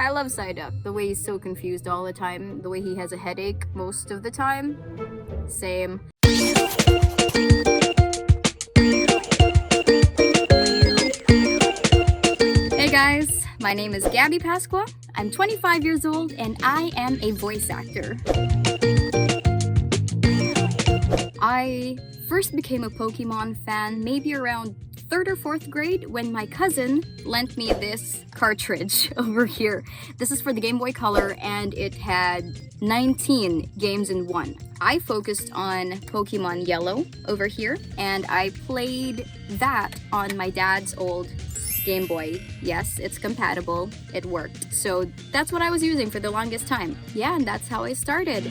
I love Psyduck, the way he's so confused all the time, the way he has a headache most of the time. Same. Hey guys, my name is Gabby Pasqua. I'm 25 years old and I am a voice actor. I first became a Pokemon fan maybe around 3rd or 4th grade when my cousin lent me this cartridge over here. This is for the Game Boy Color and it had 19 games in one. I focused on Pokemon Yellow over here and I played that on my dad's old Game Boy. Yes, it's compatible. It worked. So that's what I was using for the longest time. Yeah, and that's how I started.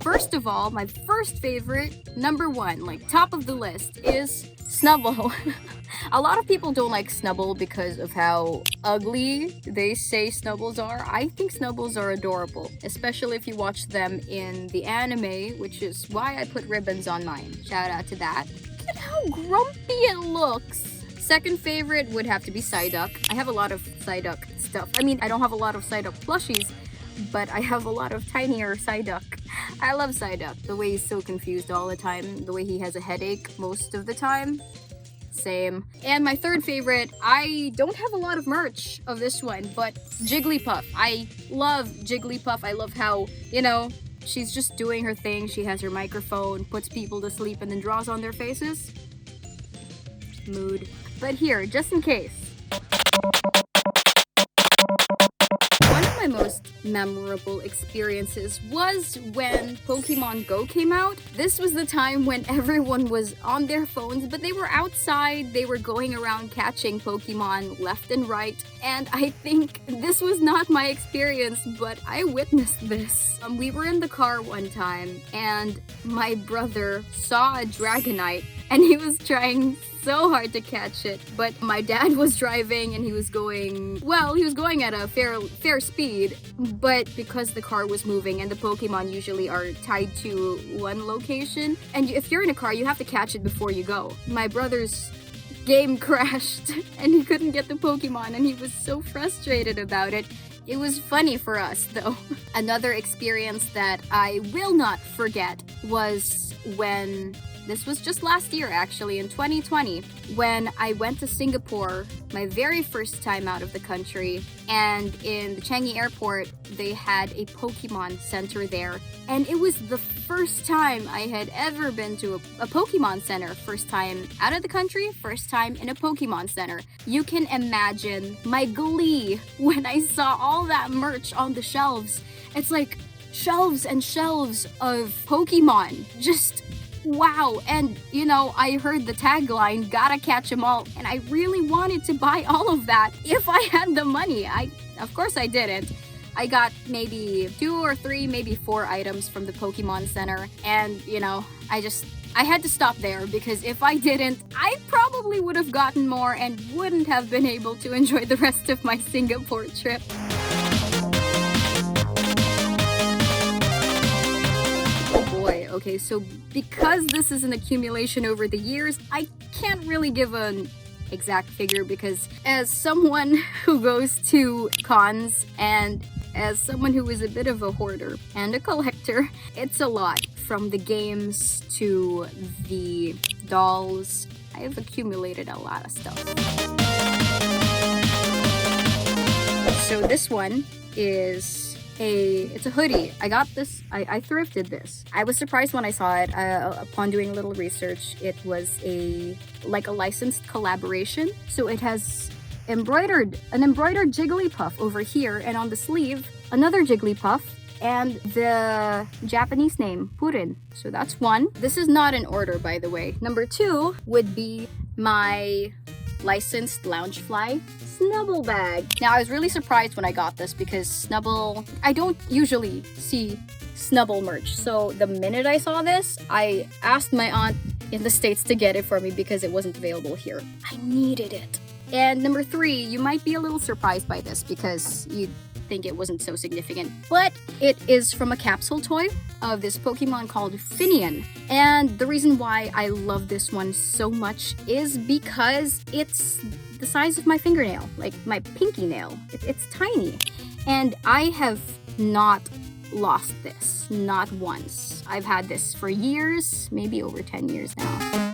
First of all, my first favorite, number one, like top of the list, is Snubbull. A lot of people don't like Snubbull because of how ugly they say Snubbulls are. I think Snubbulls are adorable, especially if you watch them in the anime, which is why I put ribbons on mine. Shout out to that. Look at how grumpy it looks. Second favorite would have to be Psyduck. I have a lot of Psyduck stuff. I mean, I don't have a lot of Psyduck plushies, but I have a lot of tinier Psyduck. I love Psyduck, the way he's so confused all the time, the way he has a headache most of the time. Same. And my third favorite, I don't have a lot of merch of this one, but Jigglypuff. I love Jigglypuff. I love how, she's just doing her thing. She has her microphone, puts people to sleep, and then draws on their faces. Mood. But here, just in case. My most memorable experiences was when Pokemon Go came out. This was the time when everyone was on their phones, but they were outside, they were going around catching Pokemon left and right, and I think this was not my experience, but I witnessed this. We were in the car one time, and my brother saw a Dragonite, and he was trying so hard to catch it, but my dad was driving and he was going at a fair speed, but because the car was moving and the Pokemon usually are tied to one location, and if you're in a car, you have to catch it before you go. My brother's game crashed and he couldn't get the Pokemon and he was so frustrated about it. It was funny for us though. Another experience that I will not forget was when this was just last year, actually, in 2020, when I went to Singapore, my very first time out of the country, and in the Changi airport, they had a Pokemon center there, and it was the first time I had ever been to a Pokemon center. First time out of the country, first time in a Pokemon center. You can imagine my glee when I saw all that merch on the shelves. It's like shelves and shelves of Pokemon. Just wow. And I heard the tagline, gotta catch 'em all, and I really wanted to buy all of that if I had the money. Of course I didn't. I got maybe 2 or 3, maybe 4 items from the Pokemon Center, and I had to stop there because if I didn't, I probably would have gotten more and wouldn't have been able to enjoy the rest of my Singapore trip. Okay, so because this is an accumulation over the years, I can't really give an exact figure because as someone who goes to cons and as someone who is a bit of a hoarder and a collector, it's a lot. From the games to the dolls, I have accumulated a lot of stuff. So this one is it's a hoodie. I got this, I thrifted this. I was surprised when I saw it upon doing a little research. It was a licensed collaboration. So it has an embroidered Jigglypuff over here, and on the sleeve, another Jigglypuff, and the Japanese name, Purin. So that's one. This is not in order, by the way. Number 2 would be my licensed Loungefly Snubbull bag. Now, I was really surprised when I got this because Snubbull, I don't usually see Snubbull merch. So the minute I saw this, I asked my aunt in the States to get it for me because it wasn't available here. I needed it. And number 3, you might be a little surprised by this because you'd think it wasn't so significant, but it is from a capsule toy of this Pokemon called Finian. And the reason why I love this one so much is because it's the size of my fingernail, like my pinky nail. It's tiny. And I have not lost this, not once. I've had this for years, maybe over 10 years now.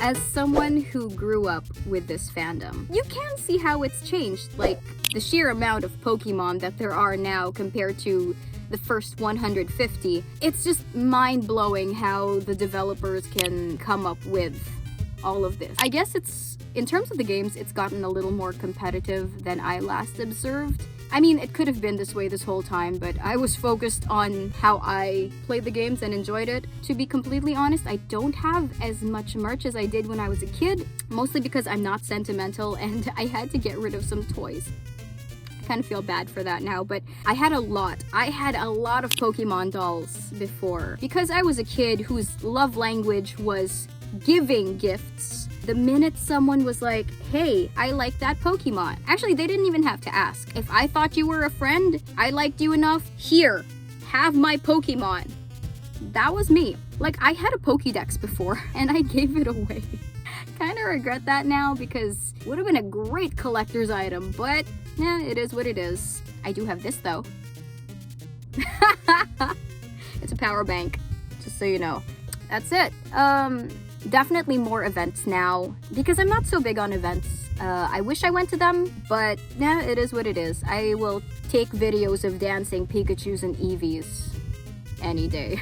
As someone who grew up with this fandom, you can see how it's changed, like the sheer amount of Pokemon that there are now compared to the first 150. It's just mind-blowing how the developers can come up with all of this. I guess in terms of the games, it's gotten a little more competitive than I last observed. I mean, it could have been this way this whole time, but I was focused on how I played the games and enjoyed it. To be completely honest, I don't have as much merch as I did when I was a kid, mostly because I'm not sentimental and I had to get rid of some toys. I kind of feel bad for that now, but I had a lot of Pokemon dolls before. Because I was a kid whose love language was giving gifts, the minute someone was like, hey, I like that Pokemon. Actually, they didn't even have to ask. If I thought you were a friend, I liked you enough, here, have my Pokemon. That was me. Like, I had a Pokédex before, and I gave it away. Kind of regret that now, because it would have been a great collector's item, but yeah, it is what it is. I do have this, though. It's a power bank, just so you know. That's it. Definitely more events now, because I'm not so big on events. I wish I went to them, but yeah, it is what it is. I will take videos of dancing Pikachus and Eevees any day.